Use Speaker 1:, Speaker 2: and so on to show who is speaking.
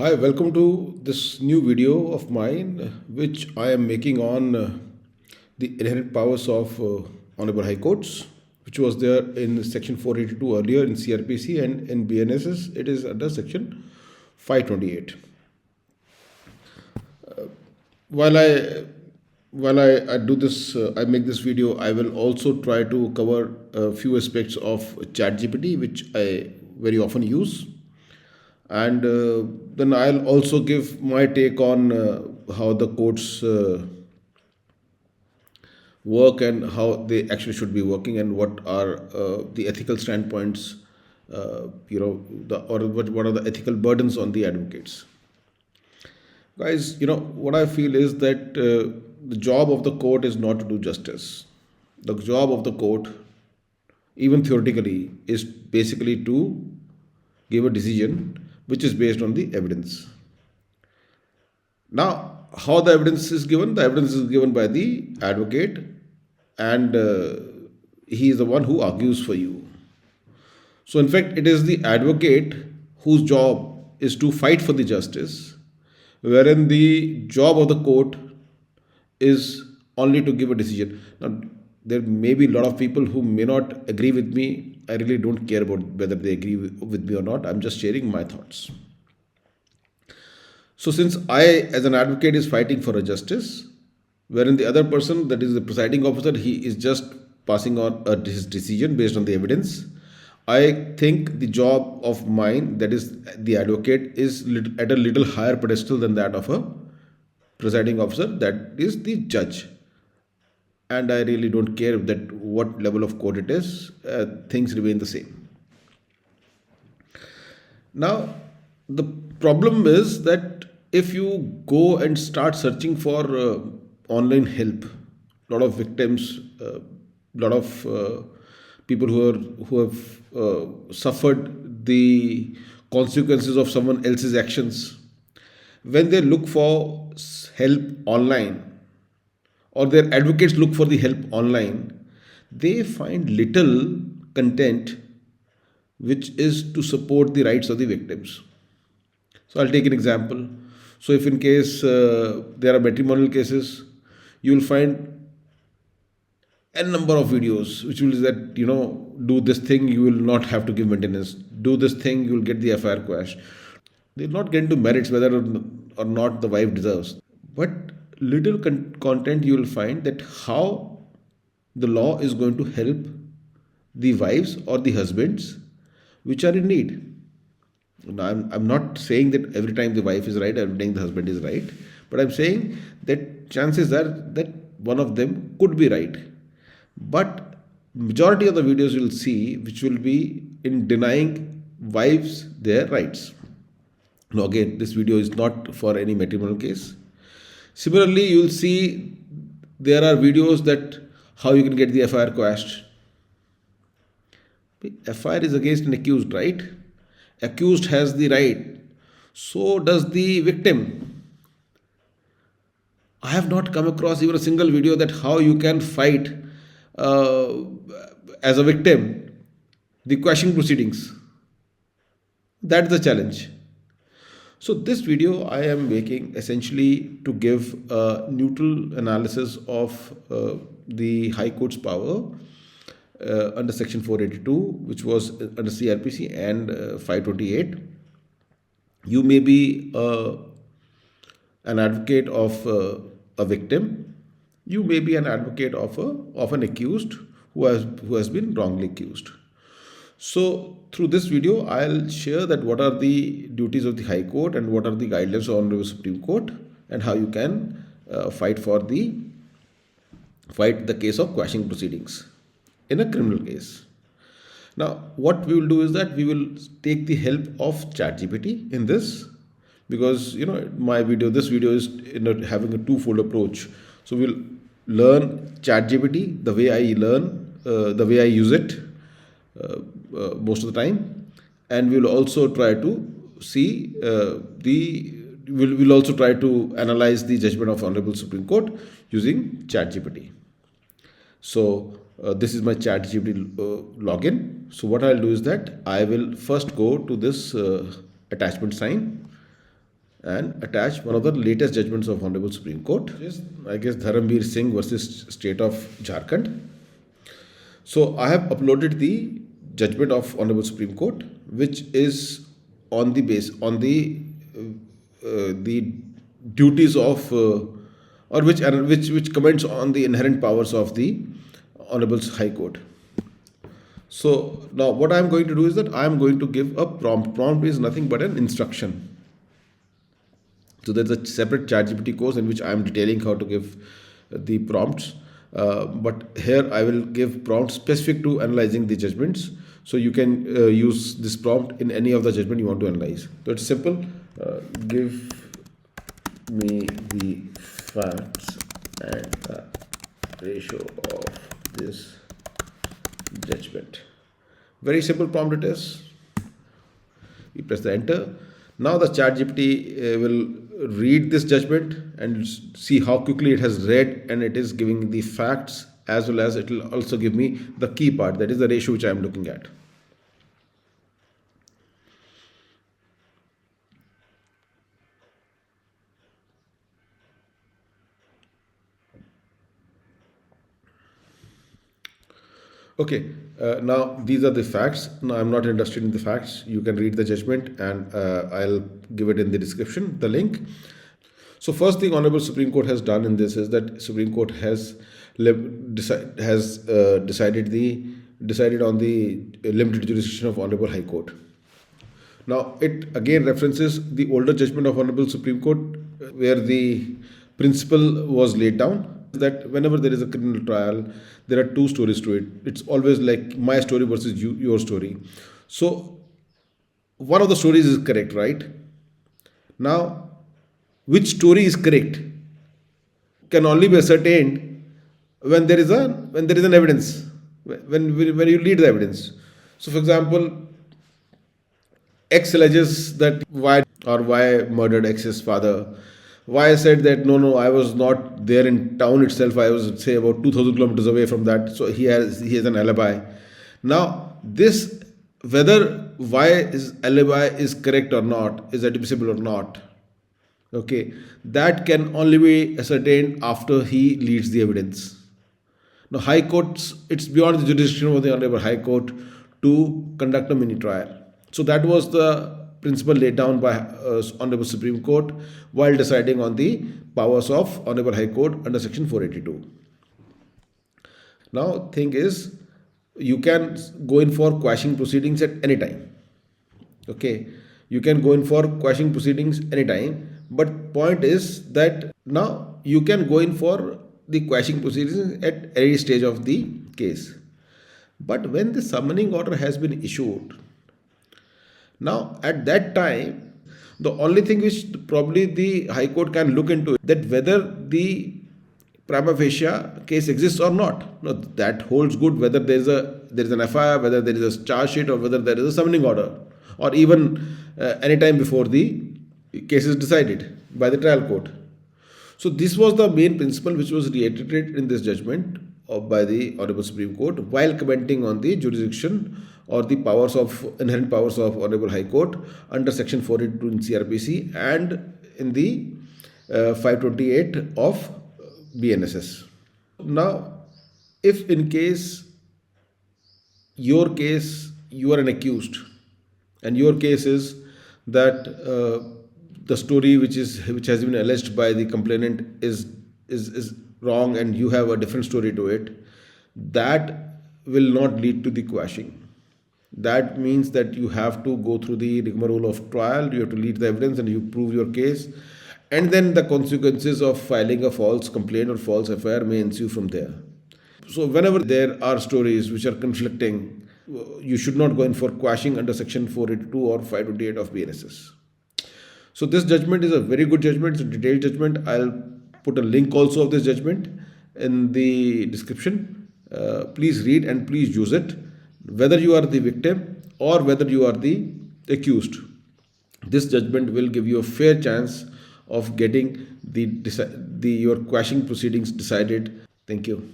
Speaker 1: Hi, welcome to this new video of mine, which I am making on the inherent powers of Honorable High Courts, which was there in Section 482 earlier in CRPC, and in BNSS it is under Section 528. While I do this, I make this video, I will also try to cover a few aspects of ChatGPT, which I very often use. And then I'll also give my take on how the courts work and how they actually should be working, and what are the ethical standpoints, what are the ethical burdens on the advocates. Guys, what I feel is that the job of the court is not to do justice. The job of the court, even theoretically, is basically to give a decision which is based on the evidence. Now, how the evidence is given? The evidence is given by the advocate, and he is the one who argues for you. So, in fact, it is the advocate whose job is to fight for the justice, wherein the job of the court is only to give a decision. Now, there may be a lot of people who may not agree with me. I really don't care about whether they agree with me or not. I'm just sharing my thoughts. So, since I, as an advocate, is fighting for a justice, wherein the other person, that is the presiding officer, he is just passing on his decision based on the evidence, I think the job of mine, that is the advocate, is at a little higher pedestal than that of a presiding officer, that is the judge. And I really don't care that what level of court it is, things remain the same. Now, the problem is that if you go and start searching for online help, a lot of victims, a lot of people who have suffered the consequences of someone else's actions, when they look for help online, or their advocates look for the help online, they find little content which is to support the rights of the victims. So I'll take an example. So if in case there are matrimonial cases, you will find a number of videos which will say that, do this thing, you will not have to give maintenance. Do this thing, you will get the FIR quash. They'll not get into merits whether or not the wife deserves. But little content you will find that how the law is going to help the wives or the husbands which are in need. Now, I'm not saying that every time the wife is right, every time the husband is right, but I'm saying that chances are that one of them could be right. But majority of the videos you will see which will be in denying wives their rights. Now again, this video is not for any matrimonial case. Similarly, you will see there are videos that how you can get the FIR quashed. FIR is against an accused, right? Accused has the right. So does the victim. I have not come across even a single video that how you can fight as a victim the quashing proceedings. That's the challenge. So this video I am making essentially to give a neutral analysis of the High Court's power under Section 482, which was under CRPC, and 528. You may be an advocate of a victim. You may be an advocate of an accused who has been wrongly accused. So through this video, I'll share that what are the duties of the High Court and what are the guidelines of Honorable Supreme Court, and how you can fight the case of quashing proceedings in a criminal case. Now, what we will do is that we will take the help of ChatGPT in this, because this video is having a twofold approach. So we'll learn ChatGPT the way I learn, the way I use it most of the time, and we'll also try to see we'll also try to analyze the judgment of Honorable Supreme Court using ChatGPT. So this is my ChatGPT login. So what I'll do is that I will first go to this attachment sign. and attach one of the latest judgments of Honorable Supreme Court, which is, I guess, DHARAMBEER Singh versus State of Jharkhand. So I have uploaded the judgment of Honorable Supreme Court, which is on the duties of or which comments on the inherent powers of the Honorable High Court. So now what I am going to do is that I am going to give a prompt. Prompt is nothing but an instruction. So there's a separate ChatGPT course in which I am detailing how to give the prompts. But here I will give prompts specific to analyzing the judgments. So you can use this prompt in any of the judgment you want to analyze. So it's simple. Give me the facts and the ratio of this judgment. Very simple prompt it is. You press the enter. Now the ChatGPT will read this judgment and see how quickly it has read, and it is giving the facts, as well as it will also give me the key part, that is the ratio which I am looking at. Okay, now these are the facts. Now I'm not interested in the facts. You can read the judgment, and I'll give it in the description, the link. So first thing Honorable Supreme Court has done in this is that Supreme Court has decided on the limited jurisdiction of Honorable High Court. Now it again references the older judgment of Honorable Supreme Court, where the principle was laid down that whenever there is a criminal trial, there are two stories to it. It's always like my story versus your story. So one of the stories is correct, right? Now, which story is correct can only be ascertained when there is an evidence, when you lead the evidence. So, for example, X alleges that Y murdered X's father. Y said that no, I was not there in town itself. I was, say, about 2,000 kilometers away from that. So he has an alibi. Now this, whether Y's alibi is correct or not, is admissible or not, okay, that can only be ascertained after he leads the evidence. Now High Courts, it's beyond the jurisdiction of the Honorable High Court to conduct a mini trial. So that was the principle laid down by Honorable Supreme Court while deciding on the powers of Honorable High Court under Section 482. Now, thing is, you can go in for quashing proceedings at any time. Okay, you can go in for quashing proceedings anytime. But point is that now you can go in for the quashing proceedings at any stage of the case. But when the summoning order has been issued, now at that time, the only thing which probably the High Court can look into that whether the prima facie case exists or not. Now that holds good whether there is an FIR, whether there is a charge sheet, or whether there is a summoning order, or even any time before the case is decided by the trial court. So this was the main principle which was reiterated in this judgment by the Honorable Supreme Court while commenting on the jurisdiction or the inherent powers of Honorable High Court under Section 482 in CRPC and in the 528 of BNSS. Now, if in case you are an accused, and your case is that the story which has been alleged by the complainant is wrong, and you have a different story to it, that will not lead to the quashing. That means that you have to go through the rigmarole of trial, you have to lead the evidence and you prove your case, and then the consequences of filing a false complaint or false FIR may ensue from there. So whenever there are stories which are conflicting, you should not go in for quashing under Section 482 or 528 of BNSS. So this judgment is a very good judgment. It's a detailed judgment. I'll put a link also of this judgment in the description. Please read and please use it. Whether you are the victim or whether you are the accused, this judgment will give you a fair chance of getting your quashing proceedings decided. Thank you.